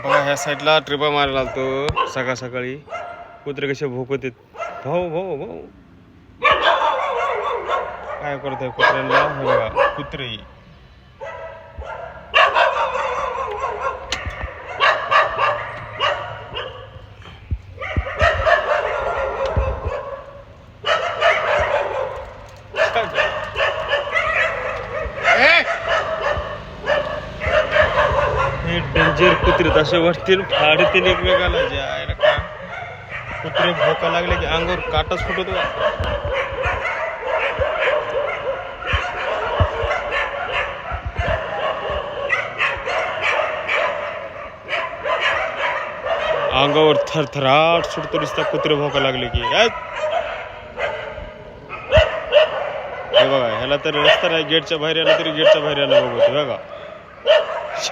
बघा ह्या साईडला ट्रिपा मारायला आलतो सकाळ सकाळी. कुत्रे कसे भोकत आहेत. भाऊ भाऊ भाऊ काय करतोय कुत्र्यांना. हे बघा कुत्रे हे डेंजर कुत्रे असे वाटतील फाडतील एकमेकाला. जे आहे ना का कुत्रे भोका लागले की अंगावर काटाच फुटतो. अंगावर थरथराट सुटतो दिसता कुत्रे भोका लागले की. हे बघा ह्याला तर रस्ता नाही, गेटच्या बाहेर आला तरी गेटच्या बाहेर आला बघतो बघा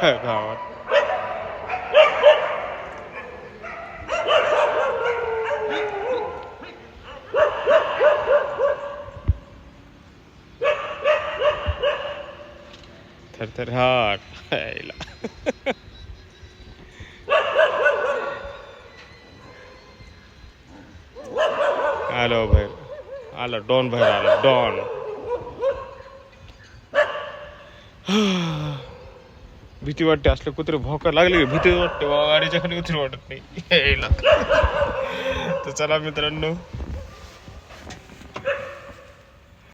गावात. थरथराट आलो बाहेर. आला डॉन बाहेर आला डॉन. भीती वाटते असले कुत्रे भोका लागले भीती वाटते. गाडीच्या खाली कुत्रे वाटत नाही. तर चला मित्रांनो